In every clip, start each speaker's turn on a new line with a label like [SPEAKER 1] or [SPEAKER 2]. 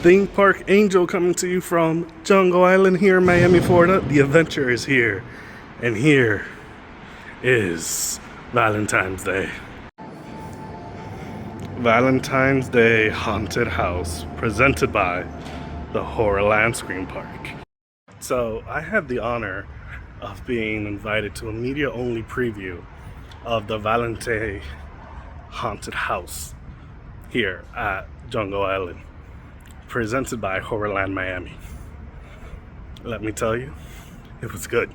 [SPEAKER 1] Theme Park Angel coming to you from Jungle Island here in Miami, Florida. The adventure is here. And here is Valentine's Day. Valentine's Day Haunted House, presented by the Horrorland Scream Park. So I had the honor of being invited to a media-only preview of the Valentine Haunted House here at Jungle Island, presented by Horrorland Miami. Let me tell you, it was good.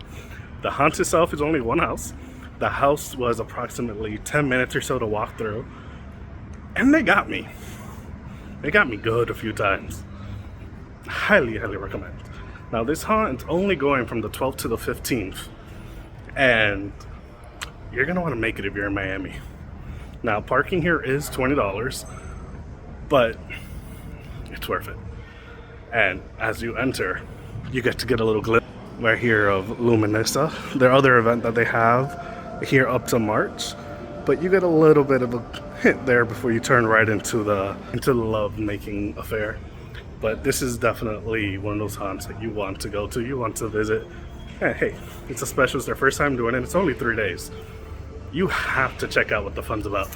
[SPEAKER 1] The haunt itself is only one house. The house was approximately 10 minutes or so to walk through, and they got me. They got me good a few times. Highly, highly recommend. Now this haunt is only going from the 12th to the 15th, and you're gonna want to make it if you're in Miami. Now parking here is $20, but it's worth it. And as you enter, you get to get a little glimpse right here of Luminissa, their other event that they have here up to March. But you get a little bit of a hint there before you turn right into the love-making affair. But this is definitely one of those haunts that you want to go to, you want to visit. Hey, it's a special, it's their first time doing it, it's only 3 days. You have to check out what the fun's about.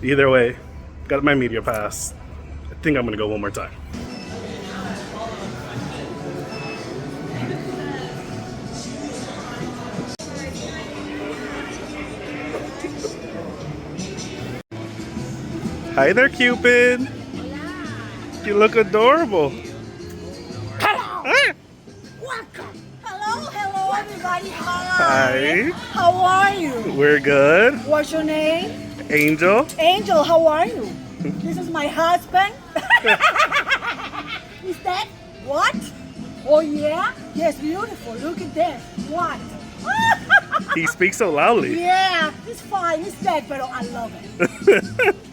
[SPEAKER 1] Either way, got my media pass. I think I'm gonna go one more time. Hi there, Cupid. You look adorable.
[SPEAKER 2] Hello.
[SPEAKER 1] Hi.
[SPEAKER 2] Welcome. Hello, everybody. Hi.
[SPEAKER 1] Hi.
[SPEAKER 2] How are you?
[SPEAKER 1] We're good.
[SPEAKER 2] What's your name?
[SPEAKER 1] Angel.
[SPEAKER 2] Angel, how are you? This is my husband. Is that what? Oh yeah? Yes, beautiful. Look at this. What?
[SPEAKER 1] He speaks so loudly.
[SPEAKER 2] Yeah, it's fine. It's dead, but I love it.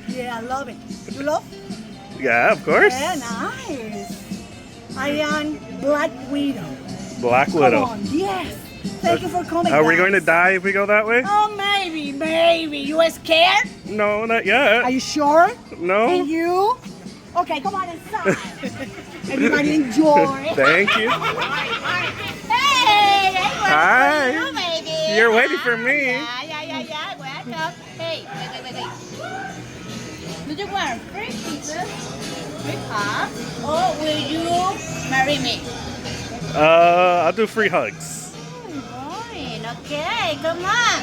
[SPEAKER 2] Yeah, I love it. You love?
[SPEAKER 1] Yeah, of course.
[SPEAKER 2] Yeah, nice. I am Black Widow.
[SPEAKER 1] Black Widow.
[SPEAKER 2] Come on. Yes. Thank you for coming.
[SPEAKER 1] Are we
[SPEAKER 2] guys.
[SPEAKER 1] going to die if we go that way?
[SPEAKER 2] Oh, maybe. You are scared?
[SPEAKER 1] No, not yet.
[SPEAKER 2] Are you sure?
[SPEAKER 1] No.
[SPEAKER 2] And you? Okay, come on inside. Everybody enjoy.
[SPEAKER 1] Thank you.
[SPEAKER 3] Hey,
[SPEAKER 1] Hi.
[SPEAKER 3] you, baby.
[SPEAKER 1] You're waiting for me.
[SPEAKER 3] Yeah. Welcome. Hey, wait. Do you want free pizza, free car, or will you marry me?
[SPEAKER 1] I'll do free hugs.
[SPEAKER 3] Fine. Okay, come on.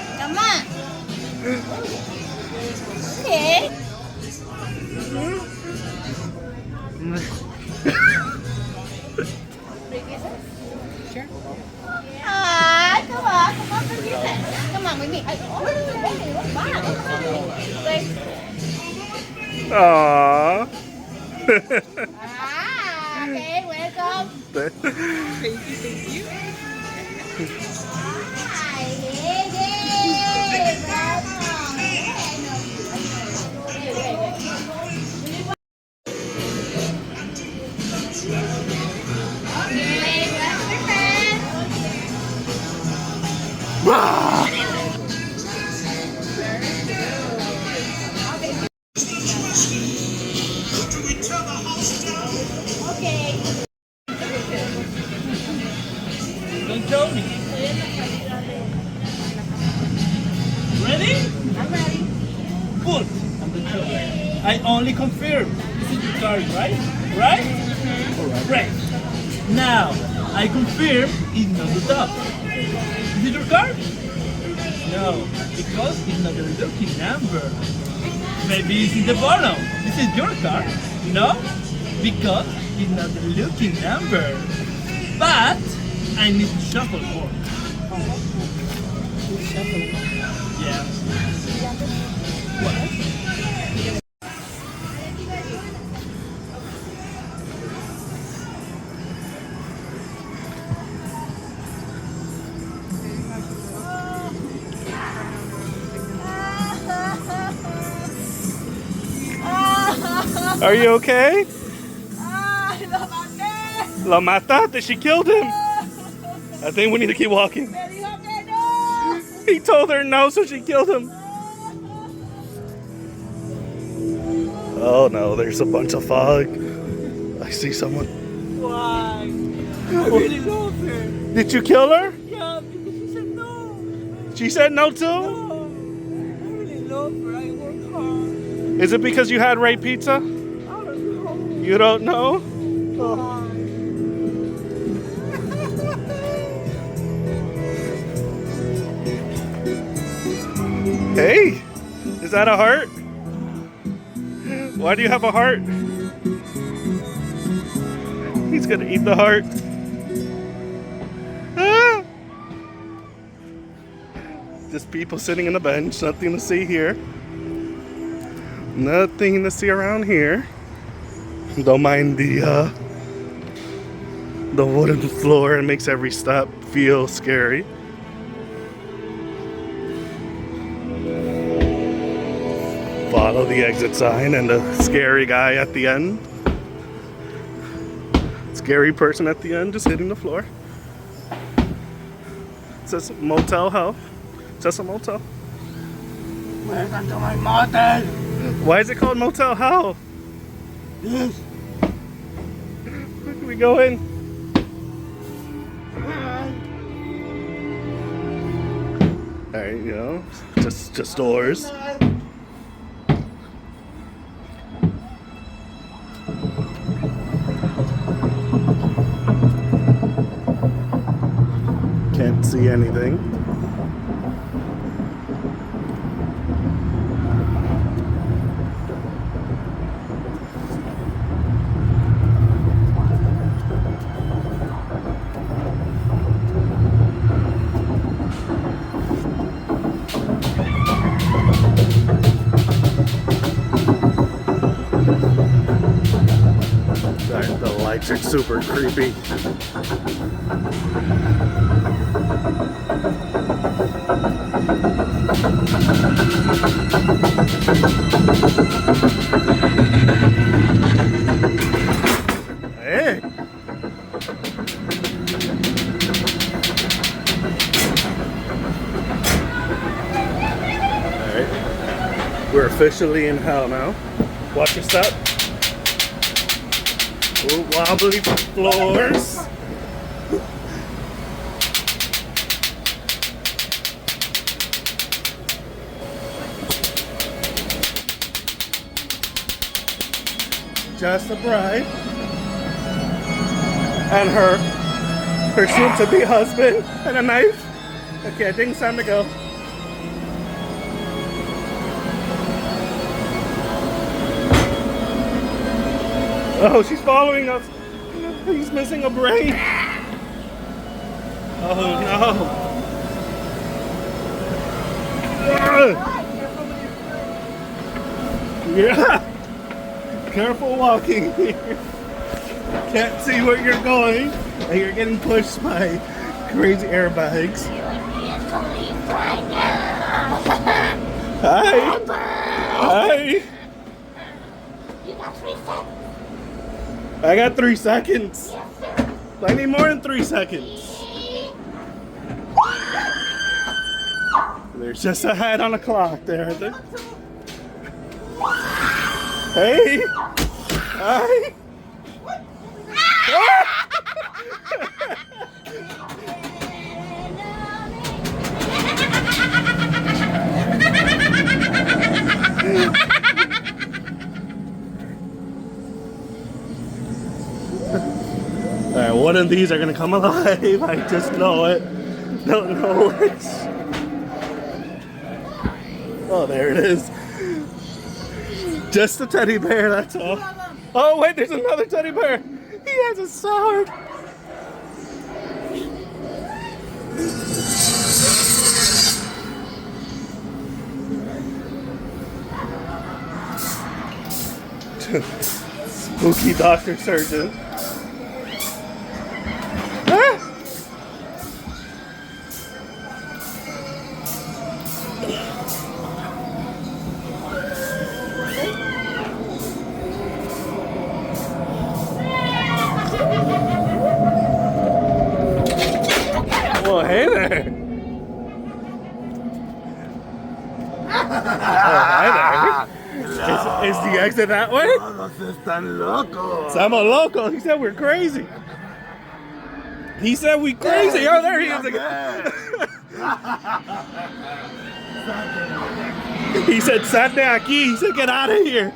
[SPEAKER 3] Okay.
[SPEAKER 2] Sure.
[SPEAKER 3] Come on, come on with me.
[SPEAKER 1] Aww.
[SPEAKER 3] Okay, welcome.
[SPEAKER 2] Thank you.
[SPEAKER 4] Don't tell me. Ready?
[SPEAKER 3] I'm ready.
[SPEAKER 4] Good. I only confirm. This is your card, right? Right? Alright. Right. Now, I confirm it's not the top. Is it your card? No, because it's not the lucky number. Maybe it's in the bottom. This is your card. No, because it's not the lucky number. But I need to shuffle more. Yeah. What?
[SPEAKER 1] Are you okay?
[SPEAKER 2] Lo maté.
[SPEAKER 1] La mata? That she killed him? I think we need to keep walking.
[SPEAKER 2] Me dijo que no.
[SPEAKER 1] He told her no, so she killed him. Oh no, there's a bunch of fog. I see someone.
[SPEAKER 4] Why? I really love her.
[SPEAKER 1] Did you kill her?
[SPEAKER 4] Yeah, because she said no.
[SPEAKER 1] She said no too?
[SPEAKER 4] No. I really love her. I work hard.
[SPEAKER 1] Is it because you had Ray Pizza?
[SPEAKER 4] I don't know.
[SPEAKER 1] You don't know?
[SPEAKER 4] Why?
[SPEAKER 1] Hey, is that a heart? Why do you have a heart? He's gonna eat the heart. Ah! Just people sitting on the bench, nothing to see here. Nothing to see around here. Don't mind the wooden floor. It makes every step feel scary. Follow the exit sign and the scary guy at the end. Scary person at the end just hitting the floor. It says Motel Hell. It says a motel.
[SPEAKER 4] Welcome to my motel.
[SPEAKER 1] Why is it called Motel Hell?
[SPEAKER 4] Yes.
[SPEAKER 1] Where can we go in? Alright, you know, just doors. Can't see anything. The lights are super creepy. Hey! Alright. We're officially in hell now. Watch your step. Ooh, wobbly floors. Just a bride and her soon-to-be husband and a knife. Okay, I think it's time to go. Oh, she's following us. He's missing a brain. Oh no. Yeah. Careful walking here. Can't see where you're going. And you're getting pushed by crazy airbags. Hi. Hi. I got 3 seconds. I need more than 3 seconds. There's just a head on the clock there, I think. Hey! Hi! Alright, one of these are gonna come alive. I just know it. Don't know which. Oh, there it is. Just a teddy bear, that's all. Oh, wait, there's another teddy bear. He has a sword. Spooky doctor surgeon. Ah! Well, hey there. Oh, hi there. Is the exit that way?
[SPEAKER 5] Todos están locos.
[SPEAKER 1] Estamos loco. He said we're crazy. He said we crazy. Oh, there he is again. He said, "Sat de aquí." He said, "Get out of here."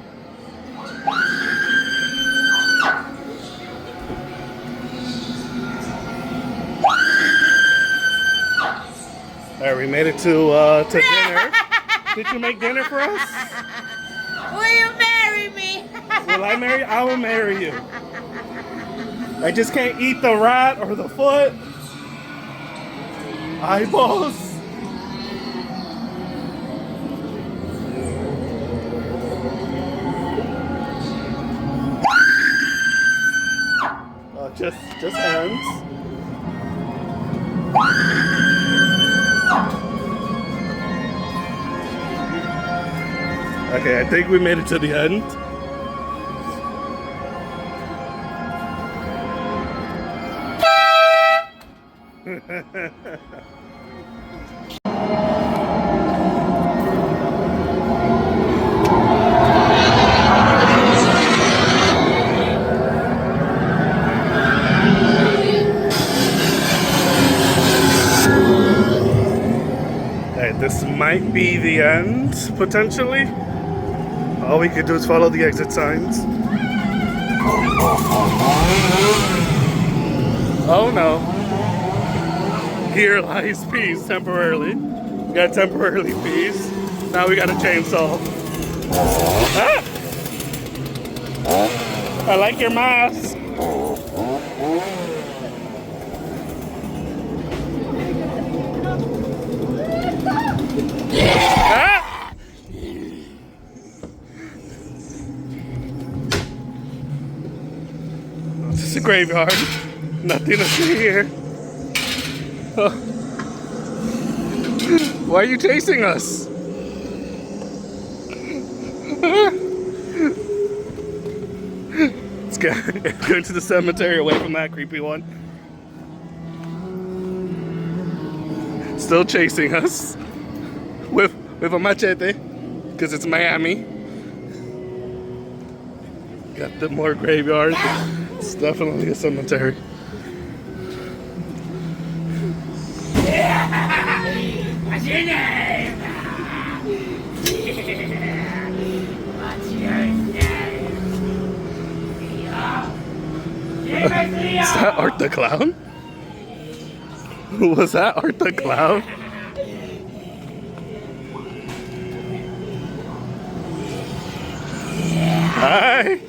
[SPEAKER 1] All right, we made it to dinner. Did you make dinner for us?
[SPEAKER 3] Will you marry me?
[SPEAKER 1] Will I marry you? I will marry you. I just can't eat the rat or the foot. Eyeballs. Just hands. Okay, I think we made it to the end. This might be the end, potentially. All we could do is follow the exit signs. Oh no. Here lies peace temporarily. We got temporarily peace. Now we got a chainsaw. Ah! I like your mask. Ah! This is a graveyard. Nothing to see here. Oh. Why are you chasing us? Let's go into the cemetery away from that creepy one. Still chasing us with a machete because it's Miami. Got the more graveyard. It's definitely a cemetery.
[SPEAKER 5] What's your name? What's your name?
[SPEAKER 1] Is that Art the Clown? Was that Art the Clown? Hi.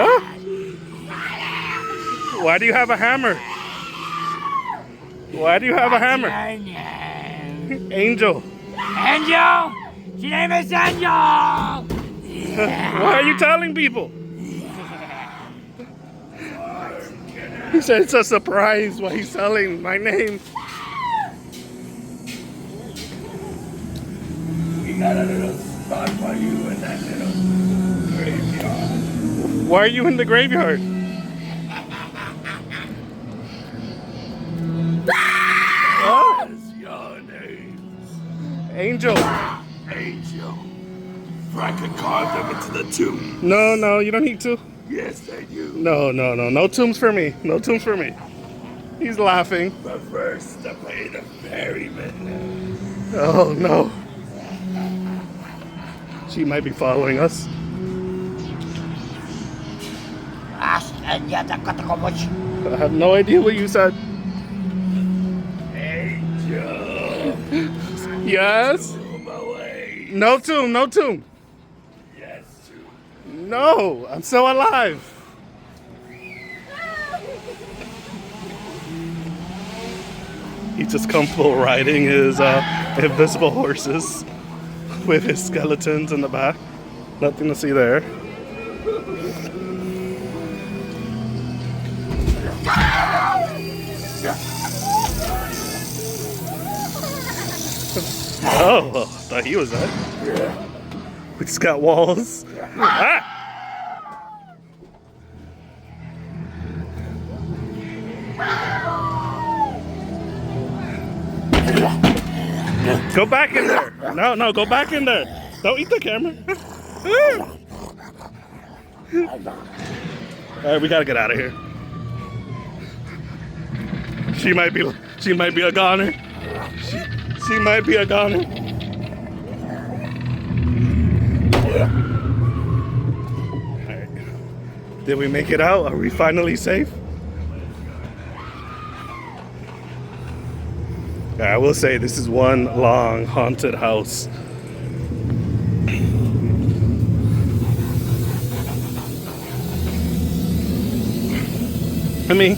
[SPEAKER 1] Oh. Why do you have a hammer? Why do you have a hammer? Angel.
[SPEAKER 5] Angel? Your name is Angel!
[SPEAKER 1] Why are you telling people? He said it's a surprise why he's telling my name.
[SPEAKER 5] We got a little spot for you in that little graveyard.
[SPEAKER 1] Why are you in the graveyard? Oh,
[SPEAKER 5] What's your name?
[SPEAKER 1] Angel.
[SPEAKER 5] Angel. I can carve them into the tomb.
[SPEAKER 1] No, you don't need to.
[SPEAKER 5] Yes, I do.
[SPEAKER 1] No. No tombs for me. No tombs for me. He's laughing.
[SPEAKER 5] But first, I pay the ferryman.
[SPEAKER 1] Oh, no. She might be following us. I have no idea what you said.
[SPEAKER 5] Angel.
[SPEAKER 1] Yes?
[SPEAKER 5] Tomb away.
[SPEAKER 1] No tomb.
[SPEAKER 5] Yes, tomb.
[SPEAKER 1] No, I'm still alive. He's just comfortable riding his invisible horses with his skeletons in the back. Nothing to see there. Oh, well, thought he was that. We just got walls. Ah! Go back in there. No, go back in there. Don't eat the camera. Alright, we gotta get out of here. She might be a goner. She might be a goner. Alright. Did we make it out? Are we finally safe? I will say this is one long haunted house. I mean,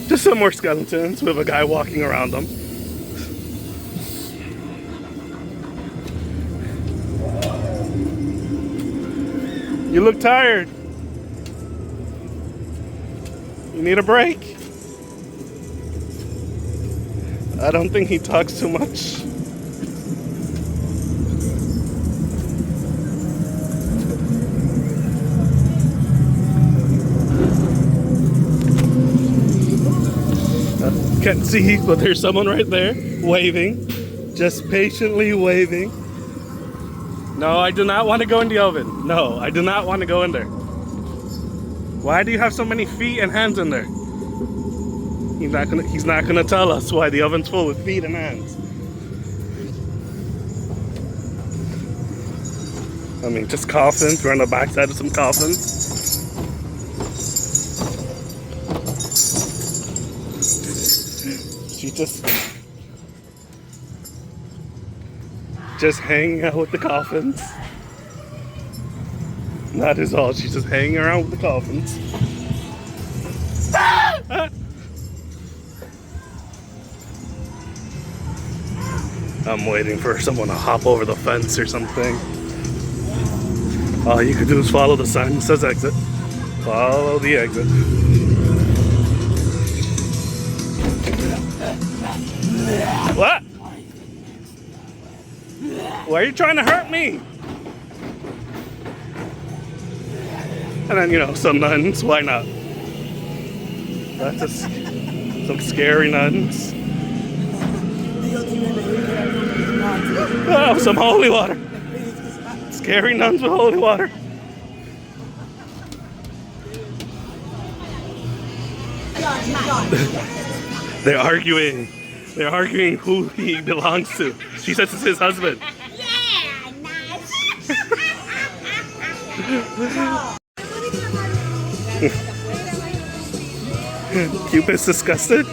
[SPEAKER 1] just some more skeletons with a guy walking around them. You look tired. You need a break? I don't think he talks too much. Can't see, but there's someone right there waving, just patiently waving. No, I do not want to go in the oven. No, I do not want to go in there. Why do you have so many feet and hands in there? He's not gonna tell us why the oven's full with feet and hands. I mean, just coffins. We're on the backside of some coffins. She just hanging out with the coffins. That is all. She's just hanging around with the coffins. I'm waiting for someone to hop over the fence or something. All you can do is follow the sign that says exit. Follow the exit. What? Why are you trying to hurt me? And then, you know, some nuns. Why not? That's just some scary nuns. Oh, some holy water. Scary nuns with holy water. They're arguing. They're arguing who he belongs to. She says it's his husband.
[SPEAKER 3] Yeah, nice.
[SPEAKER 1] Cupid's disgusted.